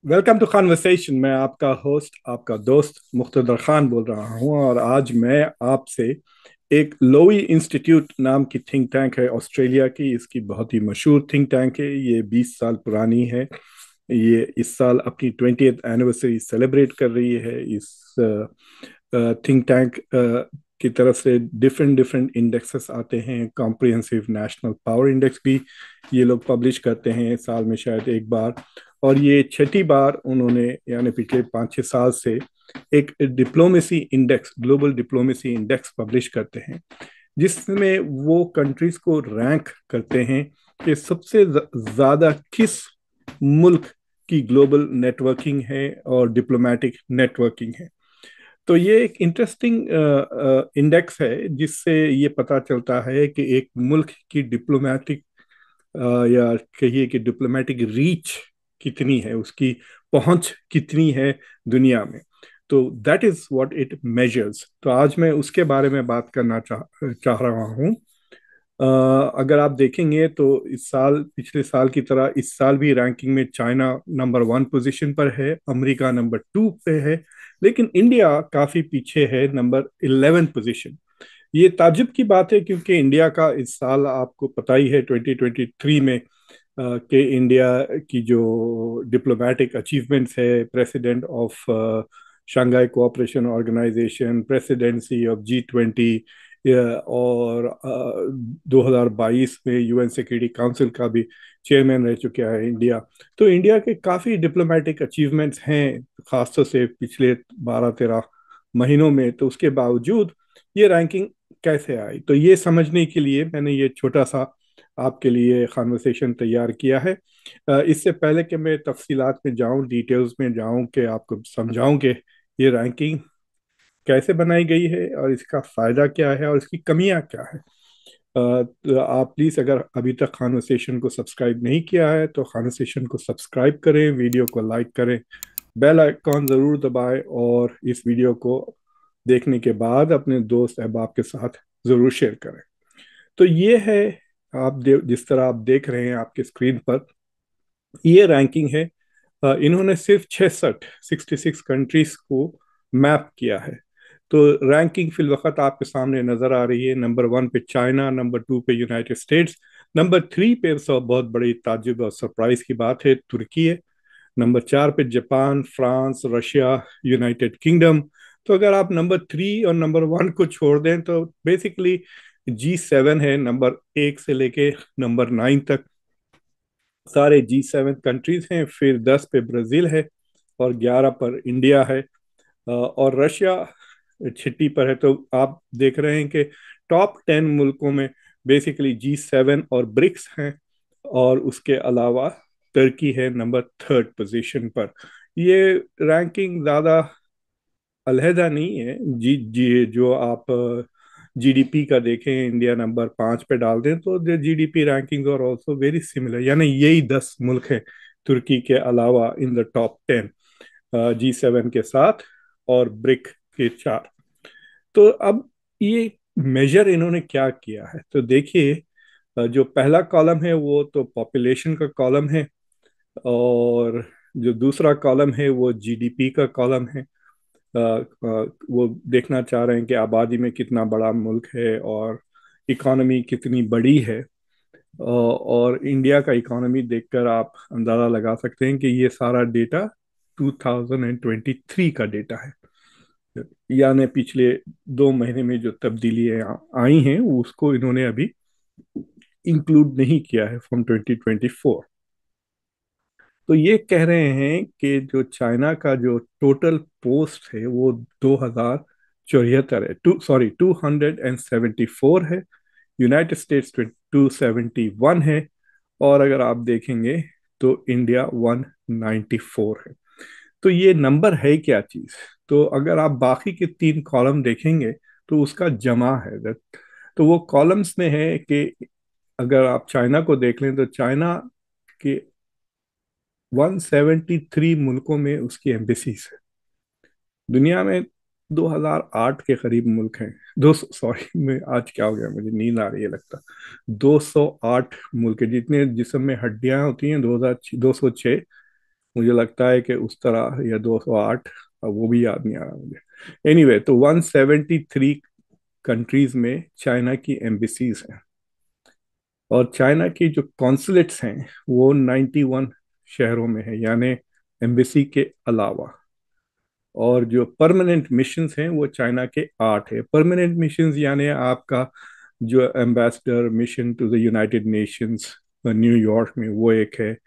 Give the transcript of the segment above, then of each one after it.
Welcome to conversation. मैं आपका host, आपका दोस्त मुख्तदर खान बोल रहा हूँ, और आज मैं आपसे एक लोई इंस्टीट्यूट नाम की थिंक टैंक है ऑस्ट्रेलिया की। इसकी बहुत ही मशहूर थिंक टैंक है, ये 20 साल पुरानी है। ये इस साल अपनी 20th एनिवर्सरी सेलिब्रेट कर रही है। इस थिंक टैंक की तरफ से डिफरेंट डिफरेंट इंडेक्सेस आते हैं। कॉम्प्रिहेंसिव नेशनल पावर इंडेक्स भी ये लोग पब्लिश करते हैं साल में शायद एक बार। और ये छठी बार उन्होंने, यानी पिछले 5-6 साल से, एक diplomacy index, global diplomacy index publish करते हैं, जिसमें वो कंट्रीज को रैंक करते हैं कि सबसे ज़्यादा किस मुल्क की ग्लोबल नेटवर्किंग है और डिप्लोमेटिक नेटवर्किंग है। तो ये एक इंटरेस्टिंग इंडेक्स है, जिससे ये पता चलता है कि एक मुल्क की डिप्लोमेटिक, या कहिए कि डिप्लोमेटिक रीच कितनी है, उसकी पहुंच कितनी है दुनिया में। तो that is what it measures. तो आज मैं उसके बारे में बात करना चाह रहा हूँ। अगर आप देखेंगे तो इस साल, पिछले साल की तरह इस साल भी रैंकिंग में चाइना नंबर 1 पोजीशन पर है, अमेरिका नंबर 2 पे है, लेकिन इंडिया काफी पीछे है, नंबर 11 पोजीशन। ये ताज्जुब की बात है, क्योंकि इंडिया का इस साल आपको पता ही है 2023 में कि इंडिया की जो डिप्लोमेटिक अचीवमेंट्स है, president of Shanghai cooperation organisation, presidency of G20, और 2022 में यूएन सिक्योरिटी काउंसिल का भी चेयरमैन रह चुका है इंडिया। तो इंडिया के काफ़ी डिप्लोमेटिक अचीवमेंट्स हैं, खासतौर से पिछले 12-13 महीनों में। तो उसके बावजूद ये रैंकिंग कैसे आई, तो ये समझने के लिए मैंने ये छोटा सा आपके लिए कॉन्वर्सेशन तैयार किया है। इससे पहले कि मैं तफसीलात में जाऊं, डिटेल्स में जाऊं, कि आपको समझाऊं कि ये रैंकिंग कैसे बनाई गई है और इसका फ़ायदा क्या है और इसकी कमियां क्या है। तो आप प्लीज़, अगर अभी तक कॉन्वर्सेशन को सब्सक्राइब नहीं किया है तो कॉन्वर्सेशन को सब्सक्राइब करें, वीडियो को लाइक करें, बेल आइकॉन ज़रूर दबाएं, और इस वीडियो को देखने के बाद अपने दोस्त अहबाब के साथ ज़रूर शेयर करें। तो ये है, जिस तरह आप देख रहे हैं आपके स्क्रीन पर, ये रैंकिंग है। इन्होंने सिर्फ 66 कंट्रीज को मैप किया है। तो रैंकिंग फिल वक्त आपके सामने नजर आ रही है। नंबर 1 पे चाइना, नंबर 2 पे यूनाइटेड स्टेट्स, नंबर 3 पे, सब बहुत बड़ी ताज्जुब और सरप्राइज की बात है, तुर्की है। नंबर 4 पे Japan, France, Russia, United kingdom. तो अगर आप नंबर 3 और नंबर 1 को छोड़ दें तो बेसिकली G7 है, नंबर 1 से लेके नंबर 9 तक सारे G7 कंट्रीज हैं। फिर 10 पे ब्राज़ील है, और 11 पर इंडिया है, और रशिया छिट्टी पर है। तो आप देख रहे हैं कि टॉप 10 मुल्कों में बेसिकली G7 और ब्रिक्स हैं, और उसके अलावा तुर्की है नंबर 3 पोजीशन पर। ये रैंकिंग ज़्यादा अलहदा नहीं है। जी जी, जो आप जीडीपी का देखें, इंडिया नंबर 5 पे डाल दें तो जीडीपी रैंकिंग और ऑल्सो वेरी सिमिलर, यानी यही 10 मुल्क हैं तुर्की के अलावा इन द टॉप 10, G7 के साथ, और ब्रिक के 4। तो अब ये मेजर इन्होंने क्या किया है, तो देखिए, जो पहला कॉलम है वो तो पॉपुलेशन का कॉलम है, और जो दूसरा कॉलम है वो जीडीपी का कॉलम है। वो देखना चाह रहे हैं कि आबादी में कितना बड़ा मुल्क है और इकोनॉमी कितनी बड़ी है। और इंडिया का इकोनॉमी देखकर आप अंदाज़ा लगा सकते हैं कि ये सारा डेटा 2023 का डेटा है, यानी पिछले 2 महीने में जो तब्दीलियां आई हैं उसको इन्होंने अभी इंक्लूड नहीं किया है फ्रॉम 2024। तो ये कह रहे हैं कि जो चाइना का जो टोटल पोस्ट है वो 2074 है, 274 है। यूनाइटेड स्टेट्स 271 है, और अगर आप देखेंगे तो इंडिया 194 है। तो ये नंबर है क्या चीज़? तो अगर आप बाकी के 3 कॉलम देखेंगे तो उसका जमा है। तो वो कॉलम्स में है कि अगर आप चाइना को देख लें तो चाइना के 173 मुल्कों में उसकी एम्बेसीज है। दुनिया में 2008 के करीब मुल्क हैं। दो सॉरी, मैं आज क्या हो गया, मुझे नींद आ रही है लगता। 208 मुल्क है, जितने जिस्म में हड्डियां होती हैं 2006, 206 मुझे लगता है कि उस तरह, या 208, वो भी याद नहीं आ रहा मुझे। एनीवे, तो 173 कंट्रीज में चाइना की एम्बेसीज हैं, और चाइना की जो कॉन्सुलेट्स हैं वो 91 शहरों में है, यानी एम्बेसी के अलावा। और जो परमानेंट मिशंस हैं वो चाइना के 8 है। परमानेंट मिशंस यानी आपका जो ambassador mission to the United Nations New York में, वो एक है।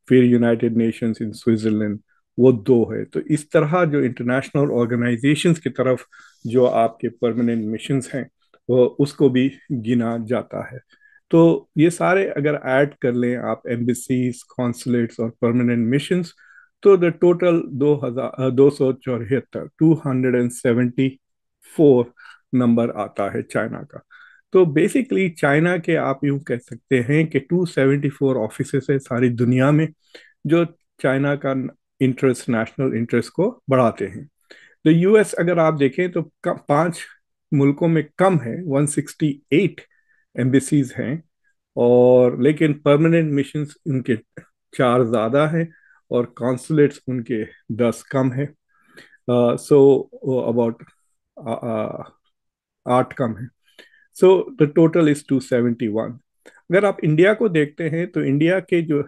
फिर यूनाइटेड नेशंस इन स्विट्जरलैंड, वो 2 है। तो इस तरह जो इंटरनेशनल ऑर्गेनाइजेशंस की तरफ जो आपके परमानेंट मिशंस हैं, वो उसको भी गिना जाता है। तो ये सारे अगर ऐड कर लें आप, एम्बेसीज, कॉन्सुलेट्स और परमानेंट मिशंस, तो द टोटल 274, 274 नंबर आता है चाइना का। तो बेसिकली चाइना के आप यूं कह सकते हैं कि 274 ऑफिसेस है सारी दुनिया में, जो चाइना का इंटरेस्ट, नेशनल इंटरेस्ट को बढ़ाते हैं। तो यूएस अगर आप देखें तो 5 मुल्कों में कम है, 168 एम्बेसीज हैं, और लेकिन परमानेंट मिशंस उनके 4 ज़्यादा हैं, और कॉन्सुलेट्स उनके 10 कम है। सो अबाउट 8 कम है। So the total is 271। अगर आप इंडिया को देखते हैं तो इंडिया के जो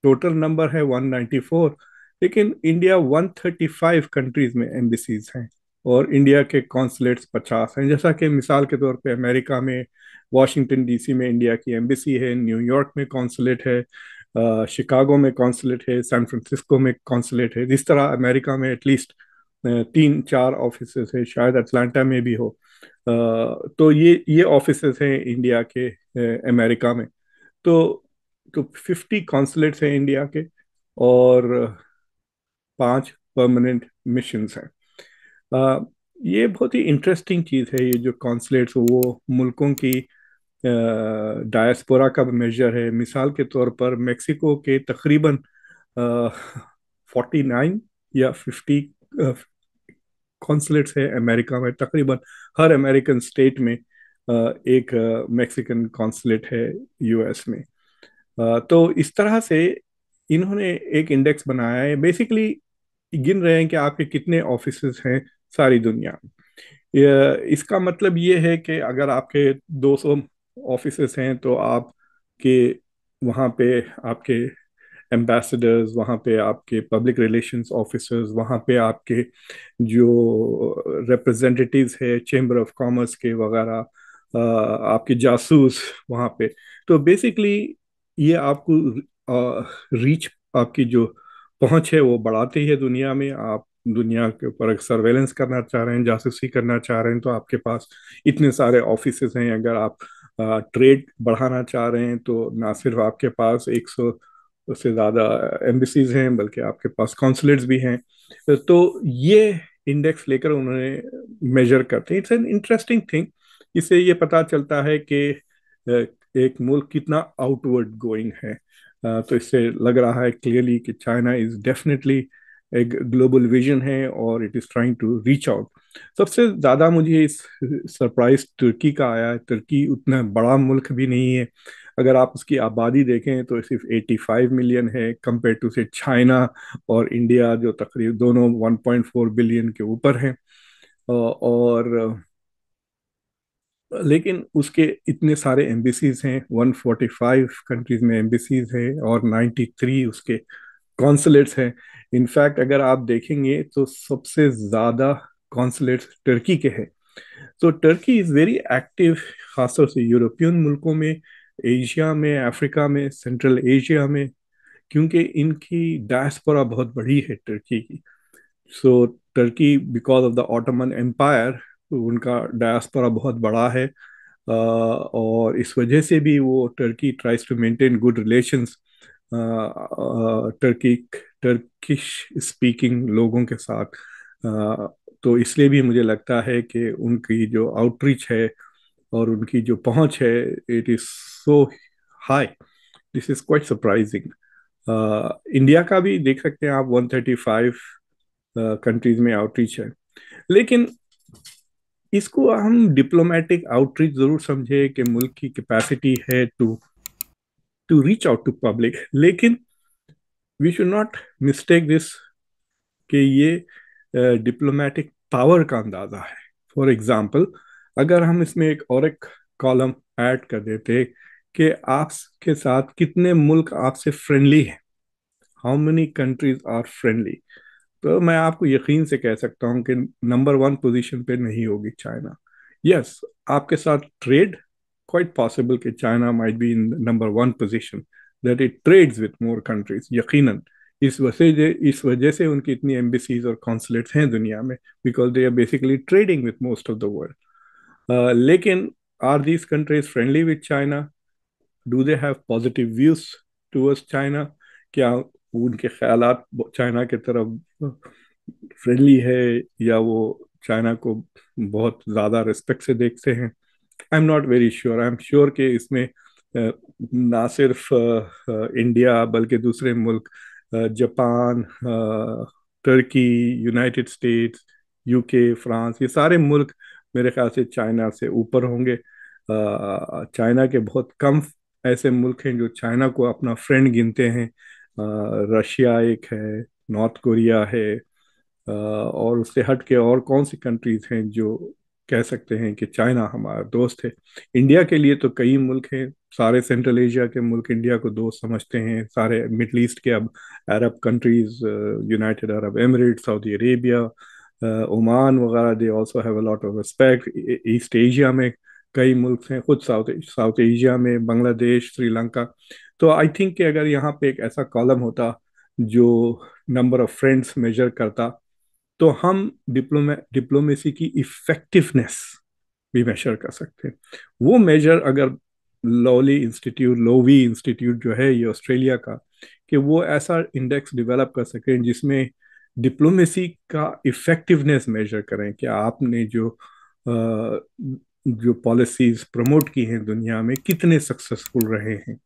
टोटल नंबर है 194, लेकिन इंडिया 135 कंट्रीज में एम्बेसीज हैं, और इंडिया के कॉन्सुलेट्स 50 हैं। जैसा कि मिसाल के तौर पे अमेरिका में वाशिंगटन डीसी में इंडिया की एम्बेसी है, न्यूयॉर्क में कॉन्सुलेट है, शिकागो में कॉन्सुलेट है, सैन फ्रांसिस्को में कॉन्सुलेट है। जिस तरह अमेरिका में एटलीस्ट 3-4 ऑफिस है, शायद अटलांटा में भी हो। तो ये ऑफिसेस हैं इंडिया के अमेरिका में। तो 50 कॉन्सुलेट्स हैं इंडिया के, और 5 परमानेंट मिशंस हैं। अ, ये बहुत ही इंटरेस्टिंग चीज़ है, ये जो कॉन्सुलेट्स, वो मुल्कों की डायस्पोरा का मेजर है। मिसाल के तौर पर मेक्सिको के तकरीबन 49 या 50 कॉन्सुलेट्स है अमेरिका में। तकरीबन हर अमेरिकन स्टेट में एक मैक्सिकन कॉन्सुलेट है यूएस में। तो इस तरह से इन्होंने एक इंडेक्स बनाया है, बेसिकली गिन रहे हैं कि आपके कितने ऑफिसेज हैं सारी दुनिया में। इसका मतलब ये है कि अगर आपके 200 ऑफिसेज हैं, तो आपके वहाँ पे आपके एम्बेसडर्स, वहाँ पे आपके पब्लिक रिलेशंस ऑफिसर्स, वहाँ पे आपके जो रिप्रेजेंटेटिव्स है चेंबर ऑफ कॉमर्स के वगैरह, आपके जासूस वहाँ पे। तो बेसिकली ये आपको रीच, आपकी जो पहुंच है वो बढ़ाती है दुनिया में। आप दुनिया के ऊपर सर्वेलेंस करना चाह रहे हैं, जासूसी करना चाह रहे हैं, तो आपके पास इतने सारे ऑफिसेज हैं। अगर आप ट्रेड बढ़ाना चाह रहे हैं, तो ना सिर्फ आपके पास 100 से ज़्यादा एम्बेसीज हैं, बल्कि आपके पास कॉन्सुलेट्स भी हैं। तो ये इंडेक्स लेकर उन्होंने मेजर करते हैं। It's an interesting thing. इससे ये पता चलता है कि एक मुल्क कितना आउटवर्ड गोइंग है। तो इससे लग रहा है क्लियरली कि चाइना इज डेफिनेटली एक ग्लोबल विजन है, और it is trying to reach out. सबसे ज़्यादा मुझे इस सरप्राइज तुर्की का आया है। तुर्की उतना बड़ा मुल्क भी नहीं है। अगर आप उसकी आबादी देखें तो सिर्फ 85 मिलियन है, कंपेयर टू से चाइना और इंडिया, जो तकरीबन दोनों 1.4 बिलियन के ऊपर हैं। और लेकिन उसके इतने सारे एम्बेसीज हैं, 145 कंट्रीज में एम्बेसीज हैं, और 93 उसके कॉन्सुलेट्स हैं। इनफैक्ट अगर आप देखेंगे तो सबसे ज़्यादा कॉन्सुलेट्स टर्की के हैं। तो टर्की इज़ वेरी एक्टिव, खासतौर से यूरोपियन मुल्कों में, एशिया में, अफ्रीका में, सेंट्रल एशिया में, क्योंकि इनकी डायस्पोरा बहुत बड़ी है टर्की की। So Turkey, because of the Ottoman empire, उनका डायस्पोरा बहुत बड़ा है। और इस वजह से भी वो Turkey tries to maintain good relations Turkey Turkish speaking लोगों के साथ। तो इसलिए भी मुझे लगता है कि उनकी जो आउटरीच है और उनकी जो पहुंच है, it is so high. This is quite surprising. India का भी देख सकते हैं आप, 135 कंट्रीज में आउटरीच है। लेकिन इसको हम डिप्लोमेटिक आउटरीच जरूर समझे कि मुल्क की कैपेसिटी है to reach out to public, लेकिन we should not mistake this कि ये डिप्लोमेटिक पावर का अंदाजा है। फॉर एग्जाम्पल, अगर हम इसमें एक कॉलम ऐड कर देते कि आपके साथ कितने मुल्क आपसे फ्रेंडली हैं, how many countries are friendly, तो मैं आपको यकीन से कह सकता हूं कि नंबर वन पोजीशन पे नहीं होगी चाइना। यस, आपके साथ ट्रेड, क्वाइट पॉसिबल कि China might be in number one position, that it trades with more countries, यकीनन। इस वजह से उनकी इतनी एम्बेसीज और कॉन्सुलेट्स हैं दुनिया में, because they are basically trading with most of the world. लेकिन are these countries friendly with China? Do they have positive views towards China? क्या उनके ख्यालात चाइना की तरफ फ्रेंडली है, या वो चाइना को बहुत ज़्यादा रिस्पेक्ट से देखते हैं? I am not very sure. I am sure कि इसमें ना सिर्फ इंडिया बल्कि दूसरे मुल्क, जापान, तुर्की, यूनाइटेड स्टेट्स, यूके, फ्रांस, ये सारे मुल्क मेरे ख्याल से चाइना से ऊपर होंगे। चाइना के बहुत कम ऐसे मुल्क हैं जो चाइना को अपना फ्रेंड गिनते हैं। रशिया एक है, नॉर्थ कोरिया है, और उससे हट के और कौन सी कंट्रीज हैं जो कह सकते हैं कि चाइना हमारा दोस्त है? इंडिया के लिए तो कई मुल्क हैं, सारे सेंट्रल एशिया के मुल्क इंडिया को दोस्त समझते हैं, सारे मिडल ईस्ट के, अब Arab countries, United Arab Emirate, Saudi Arabia, Oman वगैरह, they also have a lot of respect. East Asia में कई मुल्क हैं, खुद साउथ साउथ एशिया में बांग्लादेश, श्रीलंका। तो आई थिंक कि अगर यहाँ पे एक ऐसा कॉलम होता जो नंबर ऑफ फ्रेंड्स मेजर करता, तो हम डिप्लोमेसी की इफेक्टिवनेस भी मेजर कर सकते हैं। वो मेजर अगर लोवी इंस्टीट्यूट जो है ये ऑस्ट्रेलिया का, कि वो ऐसा इंडेक्स डेवलप कर सकें जिसमें डिप्लोमेसी का इफेक्टिवनेस मेजर करें कि आपने जो पॉलिसीज प्रमोट की हैं दुनिया में, कितने सक्सेसफुल रहे हैं,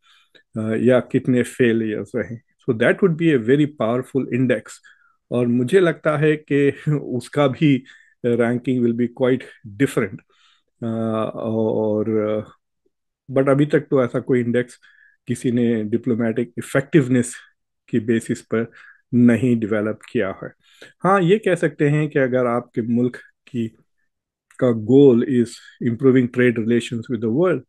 या कितने फेलियर्स रहे। So that would be a very powerful index. और मुझे लगता है कि उसका भी ranking will be quite different. और बट अभी तक तो ऐसा कोई इंडेक्स किसी ने डिप्लोमेटिक इफेक्टिवनेस की बेसिस पर नहीं डेवलप किया है। हाँ, ये कह सकते हैं कि अगर आपके मुल्क की का goal is improving trade relations with the world,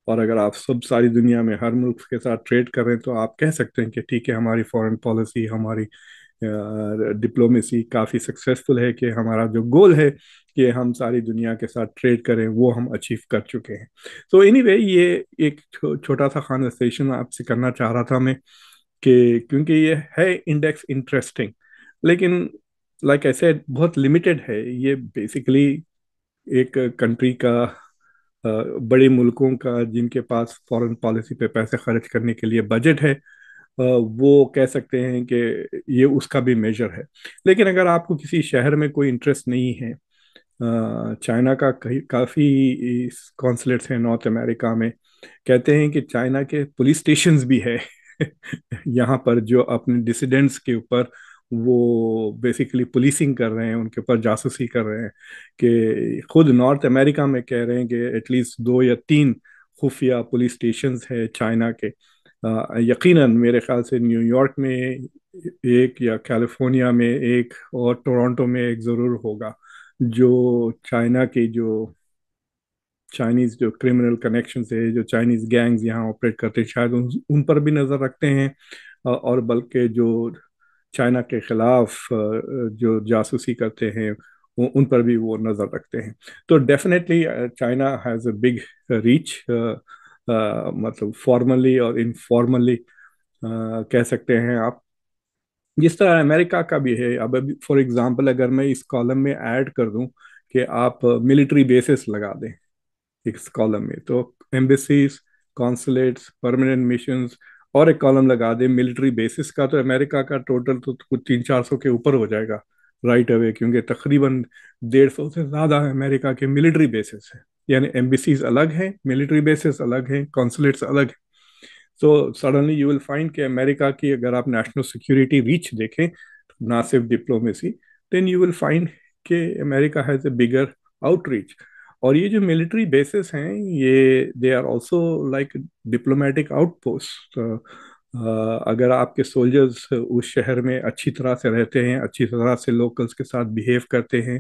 और अगर आप सब सारी दुनिया में हर मुल्क के साथ ट्रेड कर रहे हैं, तो आप कह सकते हैं कि ठीक है, हमारी फॉरेन पॉलिसी, हमारी डिप्लोमेसी काफ़ी सक्सेसफुल है, कि हमारा जो गोल है कि हम सारी दुनिया के साथ ट्रेड करें, वो हम अचीव कर चुके हैं। तो एनीवे, ये एक छोटा सा कन्वर्सेशन आपसे करना चाह रहा था मैं, कि क्योंकि ये है इंडेक्स इंटरेस्टिंग, लेकिन लाइक ऐसे बहुत लिमिटेड है ये। बेसिकली एक कंट्री का, बड़े मुल्कों का जिनके पास फॉरेन पॉलिसी पे पैसे खर्च करने के लिए बजट है, वो कह सकते हैं कि ये उसका भी मेजर है। लेकिन अगर आपको किसी शहर में कोई इंटरेस्ट नहीं है, चाइना का कई काफ़ी कॉन्सुलेट्स हैं नॉर्थ अमेरिका में, कहते हैं कि चाइना के पुलिस स्टेशंस भी है यहाँ पर, जो अपने डिसिडेंट्स के ऊपर वो बेसिकली पुलिसिंग कर रहे हैं, उनके ऊपर जासूसी कर रहे हैं। कि खुद नॉर्थ अमेरिका में कह रहे हैं कि एटलीस्ट 2 या 3 खुफिया पुलिस स्टेशंस है चाइना के। यकीनन मेरे ख्याल से न्यूयॉर्क में एक, या कैलिफोर्निया में एक, और टोरंटो में एक ज़रूर होगा, जो चाइना के जो चाइनीज जो क्रिमिनल कनेक्शन है, जो चाइनीज गैंग्स यहाँ ऑपरेट करते हैं, शायद उन पर भी नज़र रखते हैं। और बल्कि जो चाइना के खिलाफ जो जासूसी करते हैं, उन पर भी वो नज़र रखते हैं। तो definitely China has a big reach, मतलब फॉर्मली और इनफॉर्मली कह सकते हैं आप, जिस तरह अमेरिका का भी है। अब अभी फॉर एग्जांपल अगर मैं इस कॉलम में ऐड कर दूं कि आप मिलिट्री बेसिस लगा दें इस कॉलम में, तो एम्बेसीज, कॉन्सुलेट्स, परमानेंट मिशंस, और एक कॉलम लगा दें मिलिट्री बेसिस का, तो अमेरिका का टोटल तो कुछ 300-400 के ऊपर हो जाएगा राइट अवे, क्योंकि तकरीबन 150 से ज़्यादा अमेरिका के मिलिट्री बेसिस हैं। यानी एम्बेसीज अलग हैं, मिलिट्री बेसिस अलग हैं, कॉन्सुलेट्स अलग हैं। So suddenly you will find कि अमेरिका की अगर आप नेशनल सिक्योरिटी रीच देखें, ना सिर्फ diplomacy, then you will find कि America has a bigger outreach. और ये जो मिलिट्री बेसिस हैं, ये they are also like diplomatic outpost. اگر آپ کے سولجرز اس شہر میں اچھی طرح سے رہتے ہیں، اچھی طرح سے لوکلز کے ساتھ بیہیو کرتے ہیں،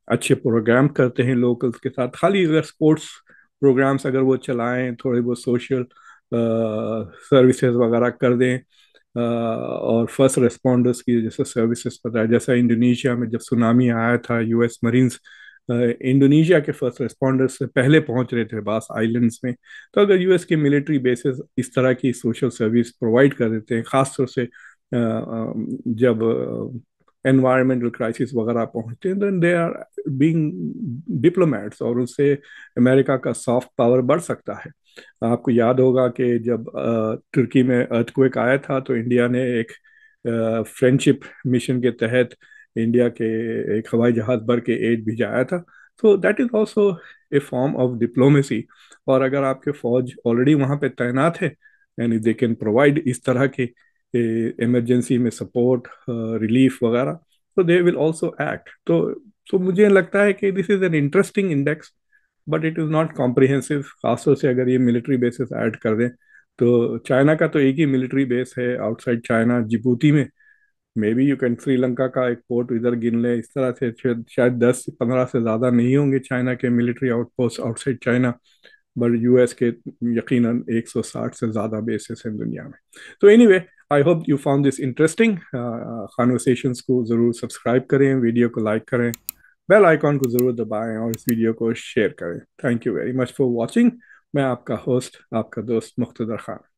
اچھے پروگرام کرتے ہیں لوکلز کے ساتھ، خالی اگر سپورٹس پروگرامز اگر وہ چلائیں، تھوڑے بہت سوشل سروسز وغیرہ کر دیں، اور فرسٹ ریسپونڈرس کی جیسے سروسز پتہ ہے، جیسا انڈونیشیا میں جب سونامی آیا تھا، یو ایس مرینز انڈونیشیا کے فرسٹ ریسپونڈرس سے پہلے پہنچ رہے تھے بعض آئلینڈس میں. تو اگر یو ایس کے ملٹری بیسز اس طرح کی سوشل سروس پرووائڈ کر دیتے ہیں، خاص طور سے جب انوائرمنٹل کرائسس وغیرہ پہنچتے ہیں، دین دے آر بینگ ڈپلومیٹس، اور اس سے امریکہ کا سافٹ پاور بڑھ سکتا ہے. آپ کو یاد ہوگا کہ جب ترکی میں ارتھکویک آیا تھا تو انڈیا نے ایک فرینڈشپ مشن کے تحت انڈیا کے ایک ہوائی جہاز بھر کے ایڈ بھیجایا تھا. تو that is also a form of diplomacy. اور اگر آپ کے فوج آلریڈی وہاں پہ تعینات ہے، یعنی دے کین پرووائڈ اس طرح کے ایمرجنسی میں سپورٹ، ریلیف وغیرہ، تو دے ول آلسو ایکٹ. تو مجھے لگتا ہے کہ this is an interesting index, but it is not comprehensive. خاص طور سے اگر یہ ملٹری بیسز ایڈ کر دیں تو چائنا کا تو ایک ہی ملٹری بیس ہے آؤٹ سائڈ چائنا، جبوتی میں. May be you can Sri Lanka کا ایک پورٹ ادھر گن لیں. اس طرح سے شاید 10 سے 15 سے زیادہ نہیں ہوں گے چائنا کے military out post out side China, but U S کے یقیناً 160 سے زیادہ بیسز ہیں دنیا میں. تو any way, I hope you found this interesting. Conversations کو ضرور سبسکرائب کریں، ویڈیو کو لائک کریں، بیل آئیکن کو ضرور دبائیں، اور اس ویڈیو کو شیئر کریں. Thank you very much for watching. میں آپ کا ہوسٹ، آپ کا دوست مقتدر خان.